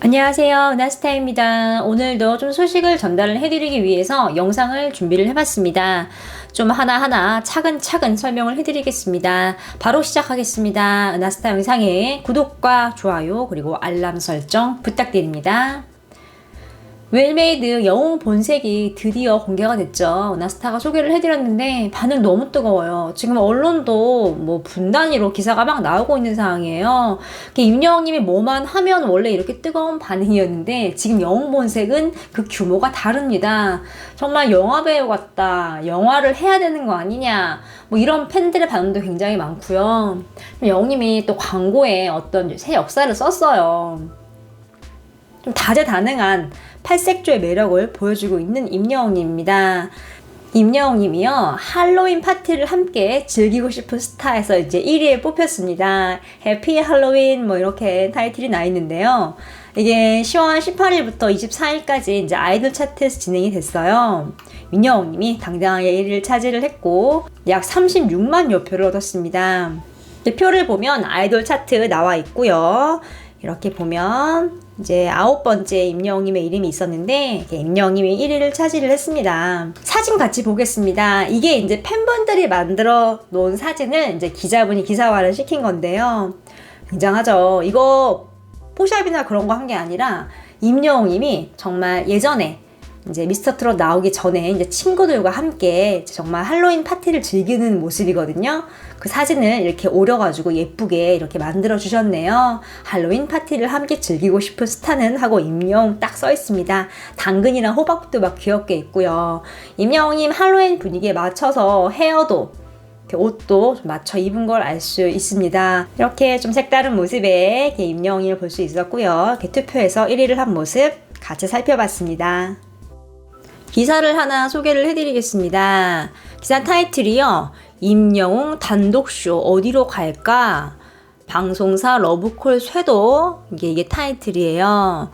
안녕하세요. 나스타입니다. 오늘도 좀 소식을 전달을 해드리기 위해서 영상을 준비를 해봤습니다. 좀 하나하나 차근차근 설명을 해드리겠습니다. 바로 시작하겠습니다. 나스타 영상에 구독과 좋아요 그리고 알람 설정 부탁드립니다. 웰메이드 영웅 본색이 드디어 공개가 됐죠. 나스타가 소개를 해드렸는데 반응 너무 뜨거워요. 지금 언론도 뭐 분단위로 기사가 막 나오고 있는 상황이에요. 임영웅님이 뭐만 하면 원래 이렇게 뜨거운 반응이었는데 지금 영웅 본색은 그 규모가 다릅니다. 정말 영화배우 같다. 영화를 해야 되는 거 아니냐. 뭐 이런 팬들의 반응도 굉장히 많고요. 영웅님이 또 광고에 어떤 새 역사를 썼어요. 좀 다재다능한 팔색조의 매력을 보여주고 있는 임영웅님입니다. 임영웅님이요, 할로윈 파티를 함께 즐기고 싶은 스타에서 이제 1위에 뽑혔습니다. 해피 할로윈 뭐 이렇게 타이틀이 나 있는데요. 이게 10월 18일부터 24일까지 이제 아이돌 차트에서 진행이 됐어요. 임영웅님이 당당하게 1위를 차지를 했고 약 36만여 표를 얻었습니다. 표를 보면 아이돌 차트 나와 있고요. 이렇게 보면 이제 9번째 임영웅님의 이름이 있었는데 임영웅님이 1위를 차지를 했습니다. 사진 같이 보겠습니다. 이게 이제 팬분들이 만들어 놓은 사진을 이제 기자분이 기사화를 시킨 건데요. 굉장하죠. 이거 포샵이나 그런 거 한 게 아니라 임영웅님이 정말 예전에 이제 미스터 트롯 나오기 전에 이제 친구들과 함께 정말 할로윈 파티를 즐기는 모습이거든요. 그 사진을 이렇게 오려가지고 예쁘게 이렇게 만들어 주셨네요. 할로윈 파티를 함께 즐기고 싶은 스타는 하고 임영웅 딱 써 있습니다. 당근이랑 호박도 막 귀엽게 있고요. 임영웅님 할로윈 분위기에 맞춰서 헤어도 옷도 맞춰 입은 걸 알 수 있습니다. 이렇게 좀 색다른 모습의 임영웅을 볼 수 있었고요. 투표에서 1위를 한 모습 같이 살펴봤습니다. 기사를 하나 소개를 해드리겠습니다. 기사 타이틀이요. 임영웅 단독쇼 어디로 갈까? 방송사 러브콜 쇄도 이게 타이틀이에요.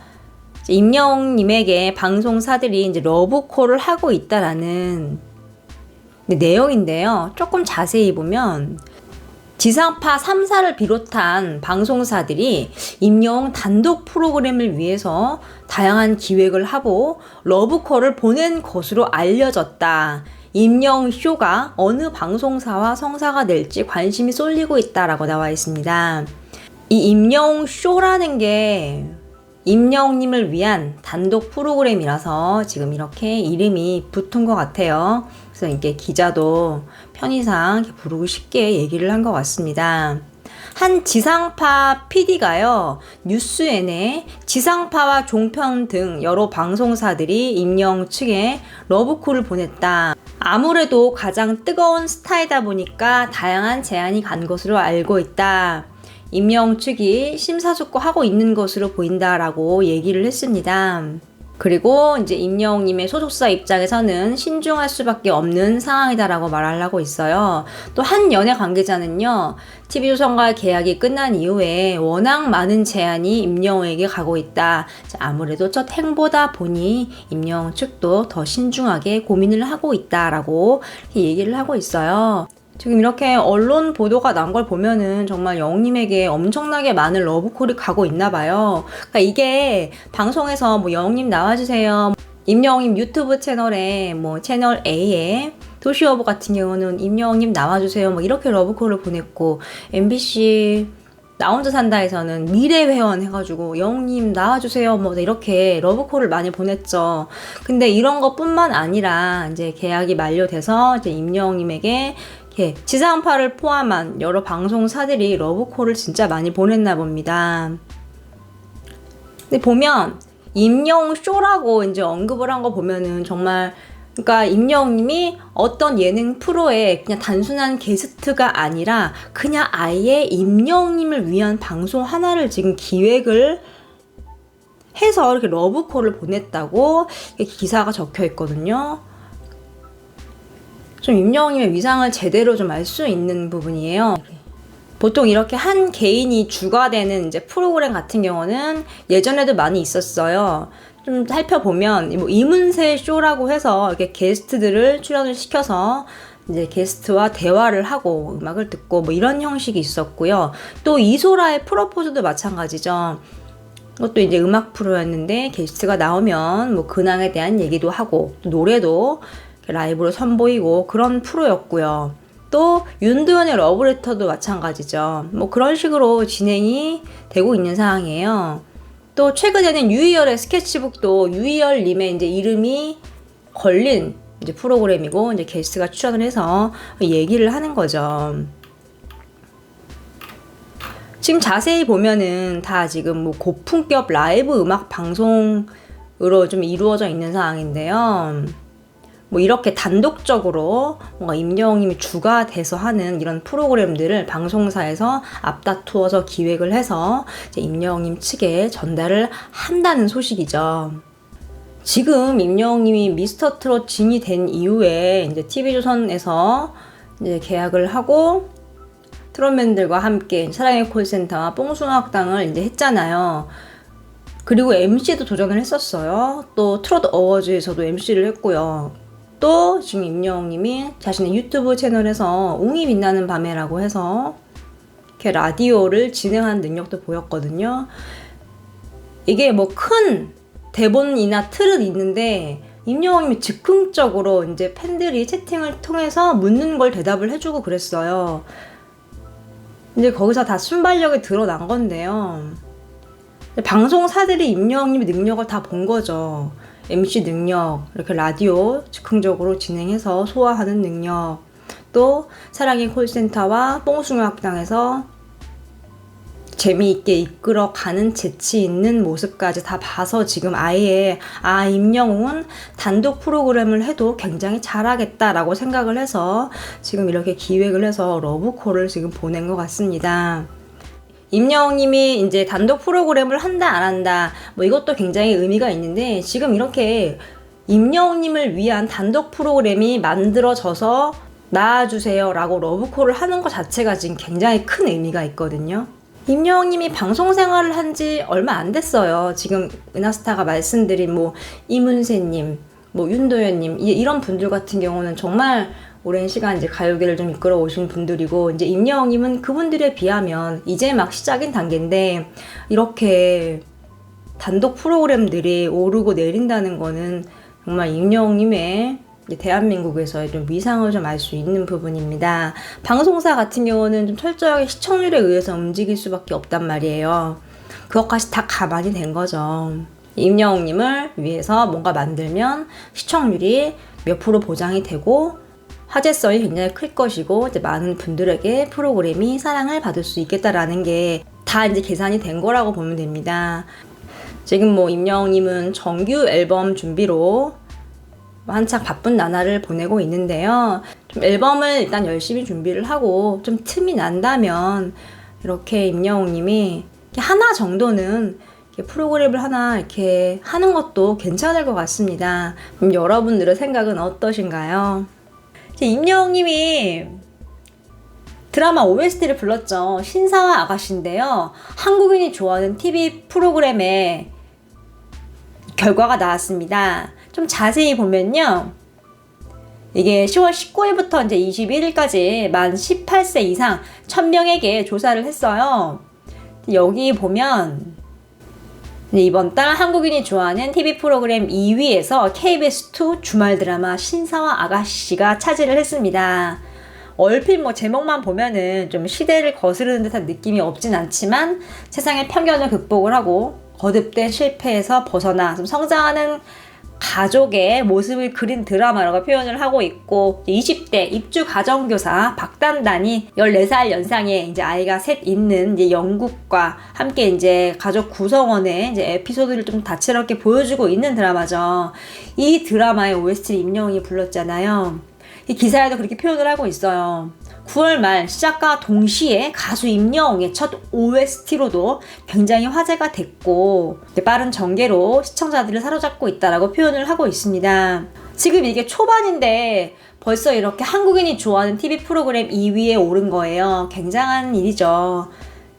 임영웅님에게 방송사들이 이제 러브콜을 하고 있다라는 내용인데요. 조금 자세히 보면 지상파 3사를 비롯한 방송사들이 임영웅 단독 프로그램을 위해서 다양한 기획을 하고 러브콜을 보낸 것으로 알려졌다. 임영웅 쇼가 어느 방송사와 성사가 될지 관심이 쏠리고 있다라고 나와 있습니다. 이 임영웅 쇼라는 게 임영웅님을 위한 단독 프로그램이라서 지금 이렇게 이름이 붙은 것 같아요. 그래서 이게 기자도 편의상 부르고 쉽게 얘기를 한 것 같습니다. 한 지상파 PD가요, 뉴스엔에 지상파와 종편 등 여러 방송사들이 임영웅 측에 러브콜을 보냈다. 아무래도 가장 뜨거운 스타이다 보니까 다양한 제안이 간 것으로 알고 있다. 임영웅 측이 심사숙고하고 있는 것으로 보인다라고 얘기를 했습니다. 그리고 이제 임영웅님의 소속사 입장에서는 신중할 수밖에 없는 상황이다라고 말을 하고 있어요. 또 한 연예 관계자는요, TV조선과 계약이 끝난 이후에 워낙 많은 제안이 임영웅에게 가고 있다. 아무래도 첫 행보다 보니 임영웅 측도 더 신중하게 고민을 하고 있다라고 얘기를 하고 있어요. 지금 이렇게 언론 보도가 난 걸 보면은 정말 영웅님에게 엄청나게 많은 러브콜이 가고 있나 봐요. 그러니까 이게 방송에서 뭐 영웅님 나와주세요. 임영웅님 유튜브 채널에 뭐 채널 A에 도시어부 같은 경우는 임영웅님 나와주세요. 뭐 이렇게 러브콜을 보냈고, MBC 나 혼자 산다에서는 미래회원 해가지고 영웅님 나와주세요. 뭐 이렇게 러브콜을 많이 보냈죠. 근데 이런 것뿐만 아니라 이제 계약이 만료돼서 이제 임영웅님에게 지상파를 포함한 여러 방송사들이 러브콜을 진짜 많이 보냈나 봅니다. 근데 보면 임영웅 쇼라고 이제 언급을 한 거 보면은 정말, 그러니까 임영웅님이 어떤 예능 프로에 그냥 단순한 게스트가 아니라 그냥 아예 임영웅님을 위한 방송 하나를 지금 기획을 해서 이렇게 러브콜을 보냈다고 기사가 적혀 있거든요. 좀 임영웅님의 위상을 제대로 좀 알 수 있는 부분이에요. 보통 이렇게 한 개인이 주가 되는 이제 프로그램 같은 경우는 예전에도 많이 있었어요. 좀 살펴보면 뭐 이문세 쇼라고 해서 이렇게 게스트들을 출연을 시켜서 이제 게스트와 대화를 하고 음악을 듣고 뭐 이런 형식이 있었고요. 또 이소라의 프로포즈도 마찬가지죠. 그것도 이제 음악 프로였는데 게스트가 나오면 뭐 근황에 대한 얘기도 하고 또 노래도 라이브로 선보이고 그런 프로였고요. 또 윤도현의 러브레터도 마찬가지죠. 뭐 그런 식으로 진행이 되고 있는 상황이에요. 또 최근에는 유희열의 스케치북도 유희열님의 이제 이름이 걸린 이제 프로그램이고 이제 게스트가 출연을 해서 얘기를 하는 거죠. 지금 자세히 보면은 다 지금 뭐 고품격 라이브 음악 방송으로 좀 이루어져 있는 상황인데요. 뭐 이렇게 단독적으로 뭔가 임영웅님이 주가 돼서 하는 이런 프로그램들을 방송사에서 앞다투어서 기획을 해서 이제 임영웅님 측에 전달을 한다는 소식이죠. 지금 임영웅님이 미스터 트롯 진이 된 이후에 이제 TV조선에서 이제 계약을 하고 트롯맨들과 함께 사랑의 콜센터와 뽕숭아학당을 이제 했잖아요. 그리고 MC도 도전을 했었어요. 또 트롯 어워즈에서도 MC를 했고요. 또 지금 임영웅님이 자신의 유튜브 채널에서 웅이 빛나는 밤에라고 해서 이렇게 라디오를 진행하는 능력도 보였거든요. 이게 뭐 큰 대본이나 틀은 있는데 임영웅님이 즉흥적으로 이제 팬들이 채팅을 통해서 묻는 걸 대답을 해주고 그랬어요. 이제 거기서 다 순발력이 드러난 건데요. 방송사들이 임영웅님의 능력을 다 본 거죠. MC 능력, 이렇게 라디오 즉흥적으로 진행해서 소화하는 능력, 또 사랑의 콜센터와 뽕숭아 학당에서 재미있게 이끌어가는 재치 있는 모습까지 다 봐서 지금 아예 임영웅은 단독 프로그램을 해도 굉장히 잘하겠다라고 생각을 해서 지금 이렇게 기획을 해서 러브콜을 지금 보낸 것 같습니다. 임영웅님이 이제 단독 프로그램을 한다 안 한다 뭐 이것도 굉장히 의미가 있는데 지금 이렇게 임영웅님을 위한 단독 프로그램이 만들어져서 나와주세요 라고 러브콜을 하는 것 자체가 지금 굉장히 큰 의미가 있거든요. 임영웅님이 방송 생활을 한 지 얼마 안 됐어요. 지금 은하스타가 말씀드린 뭐 이문세님, 뭐 윤도현님 이런 분들 같은 경우는 정말 오랜 시간 이제 가요계를 좀 이끌어 오신 분들이고 이제 임영웅님은 그분들에 비하면 이제 막 시작인 단계인데 이렇게 단독 프로그램들이 오르고 내린다는 거는 정말 임영웅님의 대한민국에서의 좀 위상을 좀 알 수 있는 부분입니다. 방송사 같은 경우는 좀 철저하게 시청률에 의해서 움직일 수밖에 없단 말이에요. 그것까지 다 가만히 된 거죠. 임영웅님을 위해서 뭔가 만들면 시청률이 몇 프로 보장이 되고 화제성이 굉장히 클 것이고 이제 많은 분들에게 프로그램이 사랑을 받을 수 있겠다라는 게 다 이제 계산이 된 거라고 보면 됩니다. 지금 뭐 임영웅님은 정규 앨범 준비로 한창 바쁜 나날을 보내고 있는데요. 좀 앨범을 일단 열심히 준비를 하고 좀 틈이 난다면 이렇게 임영웅님이 하나 정도는 프로그램을 하나 이렇게 하는 것도 괜찮을 것 같습니다. 그럼 여러분들의 생각은 어떠신가요? 임영웅님이 드라마 OST를 불렀죠. 신사와 아가씨인데요. 한국인이 좋아하는 TV 프로그램의 결과가 나왔습니다. 좀 자세히 보면요. 이게 10월 19일부터 이제 21일까지 만 18세 이상 1000명에게 조사를 했어요. 여기 보면 이번 달 한국인이 좋아하는 TV 프로그램 2위에서 KBS2 주말 드라마 신사와 아가씨가 차지를 했습니다. 얼핏 뭐 제목만 보면은 좀 시대를 거스르는 듯한 느낌이 없진 않지만 세상의 편견을 극복을 하고 거듭된 실패에서 벗어나 좀 성장하는 가족의 모습을 그린 드라마라고 표현을 하고 있고 20대 입주 가정교사 박단단이 14살 연상의 이제 아이가 셋 있는 이제 영국과 함께 이제 가족 구성원의 이제 에피소드를 좀 다채롭게 보여주고 있는 드라마죠. 이 드라마의 OST를 임영웅이 불렀잖아요. 이 기사에도 그렇게 표현을 하고 있어요. 9월 말 시작과 동시에 가수 임영웅의 첫 OST로도 굉장히 화제가 됐고 빠른 전개로 시청자들을 사로잡고 있다라고 표현을 하고 있습니다. 지금 이게 초반인데 벌써 이렇게 한국인이 좋아하는 TV 프로그램 2위에 오른 거예요. 굉장한 일이죠.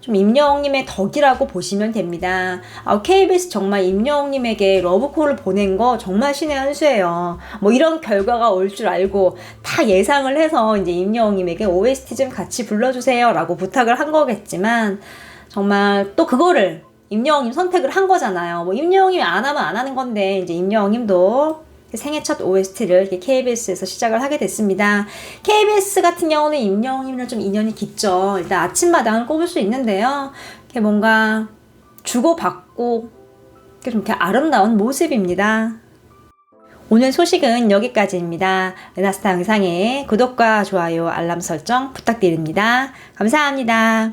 좀 임영웅님의 덕이라고 보시면 됩니다. KBS 정말 임영웅님에게 러브콜을 보낸 거 정말 신의 한 수예요. 뭐 이런 결과가 올 줄 알고 다 예상을 해서 이제 임영웅님에게 OST 좀 같이 불러주세요 라고 부탁을 한 거겠지만 정말 또 그거를 임영웅님 선택을 한 거잖아요. 뭐 임영웅님이 안 하면 안 하는 건데 이제 임영웅님도 생애 첫 OST를 이렇게 KBS에서 시작을 하게 됐습니다. KBS 같은 경우는 임영웅님이랑 좀 인연이 깊죠. 일단 아침마당을 꼽을 수 있는데요. 이렇게 뭔가 주고받고 좀 이렇게 아름다운 모습입니다. 오늘 소식은 여기까지입니다. 르나스타 영상에 구독과 좋아요, 알람 설정 부탁드립니다. 감사합니다.